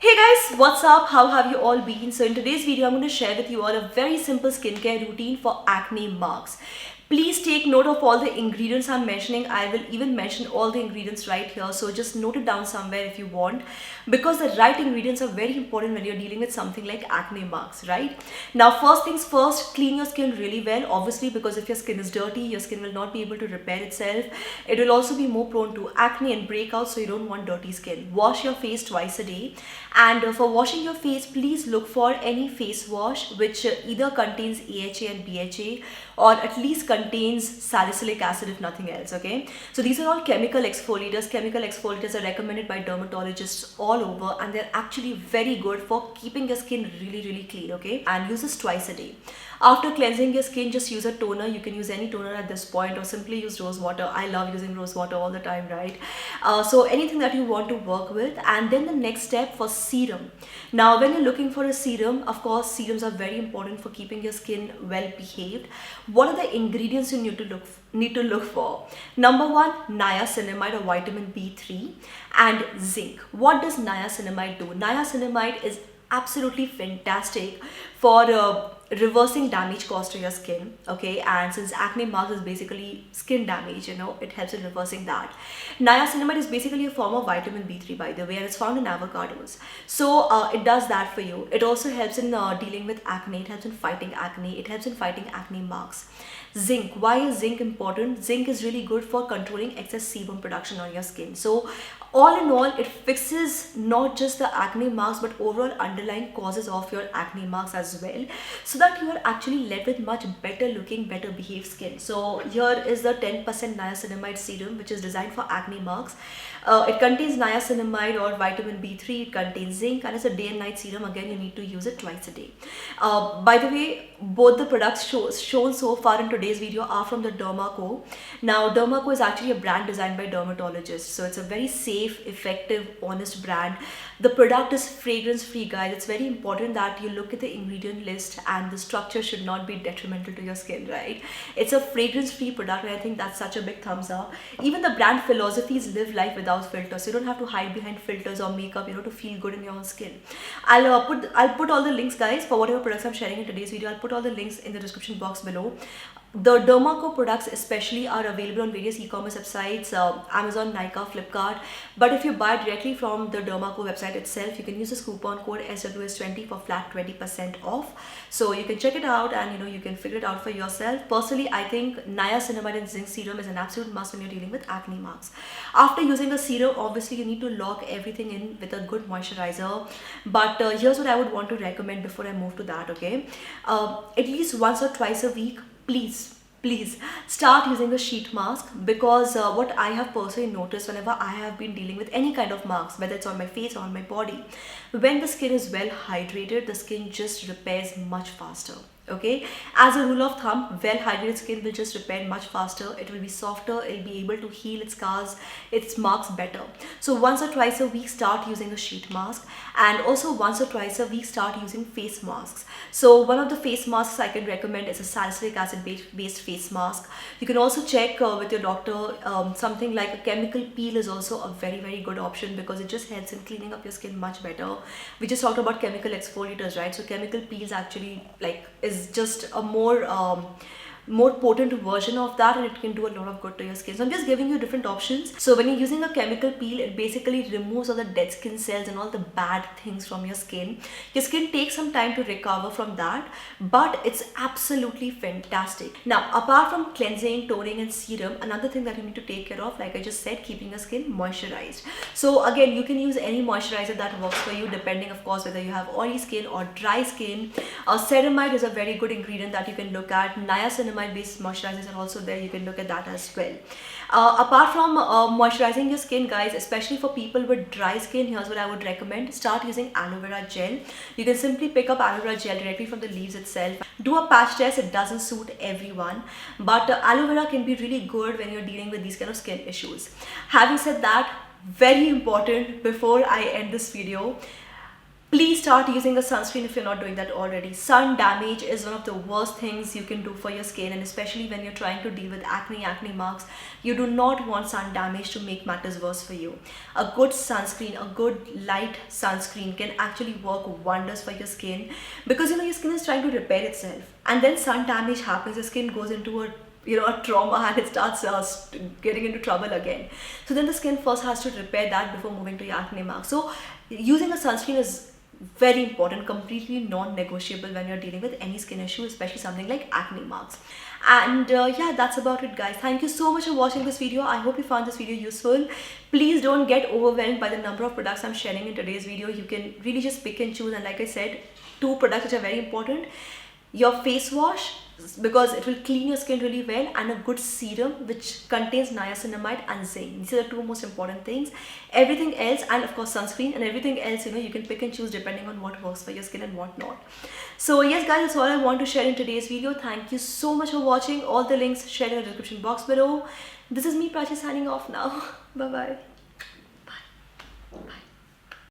Hey guys, what's up? How have you all been? So in today's video, I'm going to share with you all a very simple skincare routine for acne marks. Please take note of all the ingredients I'm mentioning. I will even mention all the ingredients right here. So just note it down somewhere if you want, because the right ingredients are very important when you're dealing with something like acne marks, right? Now, first things first, clean your skin really well, obviously, because if your skin is dirty, your skin will not be able to repair itself. It will also be more prone to acne and breakouts, so you don't want dirty skin. Wash your face twice a day. And for washing your face, please look for any face wash which either contains AHA and BHA, or at least contains salicylic acid if nothing else. Okay, so these are all chemical exfoliators. Chemical exfoliators are recommended by dermatologists all over, and they're actually very good for keeping your skin really clean. Okay, and use this twice a day. After cleansing your skin, just use a toner. You can use any toner at this point, or simply use rose water. I love using rose water all the time, right? So anything that you want to work with. And then the next step for serum. Now when you're looking for a serum, of course serums are very important for keeping your skin well behaved. What are the ingredients you need to look for? Number one, niacinamide or vitamin B3 and zinc. What does niacinamide do? Niacinamide is absolutely fantastic for reversing damage caused to your skin. Okay, and since acne marks is basically skin damage, it helps in reversing that. Niacinamide is basically a form of vitamin B3, by the way, and it's found in avocados. So it does that for you. It also helps in dealing with acne. It helps in fighting acne. It helps in fighting acne marks. Zinc. Why is zinc important? Zinc is really good for controlling excess sebum production on your skin. So all in all, it fixes not just the acne marks but overall underlying causes of your acne marks as well, so that you are actually left with much better looking, better behaved skin. So here is the 10% niacinamide serum, which is designed for acne marks. It contains niacinamide or vitamin B3, it contains zinc, and it's a day and night serum. Again, you need to use it twice a day. By the way, both the products shown so far in today's video are from the Derma Co. Now, Derma Co is actually a brand designed by dermatologists, so it's a very safe, effective, honest brand. The product is fragrance free, guys. It's very important that you look at the ingredient list, and the structure should not be detrimental to your skin, right? It's a fragrance free product, and I think that's such a big thumbs up. Even the brand philosophy is live life without filters, so you don't have to hide behind filters or makeup, to feel good in your own skin. I'll put all the links, guys, for whatever products I'm sharing in today's video. I'll put all the links in the description box below. The Derma Co products especially are available on various e-commerce websites, Amazon, Nykaa, Flipkart. But if you buy directly from the Derma Co website itself, you can use this coupon code SWS20 for flat 20% off. So you can check it out, and you can figure it out for yourself. Personally, I think niacinamide and zinc serum is an absolute must when you're dealing with acne marks. After using a serum, obviously you need to lock everything in with a good moisturizer. But here's what I would want to recommend before I move to that. Okay, at least once or twice a week, please start using a sheet mask, because what I have personally noticed whenever I have been dealing with any kind of marks, whether it's on my face or on my body, when the skin is well hydrated, the skin just repairs much faster. Okay, as a rule of thumb, well hydrated skin will just repair much faster. It will be softer, it will be able to heal its scars, its marks better. So once or twice a week, start using a sheet mask, and also once or twice a week, start using face masks. So one of the face masks I can recommend is a salicylic acid based face mask. You can also check with your doctor. Something like a chemical peel is also a very good option, because it just helps in cleaning up your skin much better. We just talked about chemical exfoliators, right? So chemical peels actually is just a more potent version of that, and it can do a lot of good to your skin. So I'm just giving you different options. So when you're using a chemical peel, it basically removes all the dead skin cells and all the bad things from your skin. Your skin takes some time to recover from that, but it's absolutely fantastic. Now, apart from cleansing, toning and serum, another thing that you need to take care of, like I just said, keeping your skin moisturized. So again, you can use any moisturizer that works for you, depending of course whether you have oily skin or dry skin. Ceramide is a very good ingredient that you can look at. Niacinamide based moisturizers are also there. You can look at that as well. Apart from moisturizing your skin, guys, especially for people with dry skin, here's what I would recommend. Start using aloe vera gel. You can simply pick up aloe vera gel directly from the leaves itself. Do a patch test. It doesn't suit everyone, but aloe vera can be really good when you're dealing with these kind of skin issues. Having said that, very important before I end this video, Please start using a sunscreen if you're not doing that already. Sun damage is one of the worst things you can do for your skin, and especially when you're trying to deal with acne marks, you do not want sun damage to make matters worse for you. A good sunscreen, a good light sunscreen can actually work wonders for your skin, because your skin is trying to repair itself, and then sun damage happens, your skin goes into a trauma, and it starts getting into trouble again. So then the skin first has to repair that before moving to your acne marks. So using a sunscreen is very important, completely non-negotiable when you're dealing with any skin issue, especially something like acne marks. And yeah, that's about it, guys. Thank you so much for watching this video. I hope you found this video useful. Please don't get overwhelmed by the number of products I'm sharing in today's video. You can really just pick and choose, and like I said, 2 products which are very important: your face wash, because it will clean your skin really well, and a good serum which contains niacinamide and zinc. These are the 2 most important things. Everything else, and of course sunscreen, and everything else, you can pick and choose depending on what works for your skin and what not. So yes guys, that's all I want to share in today's video. Thank you so much for watching. All the links shared in the description box below. This is me, Prachi, signing off now. Bye bye. Bye. Bye.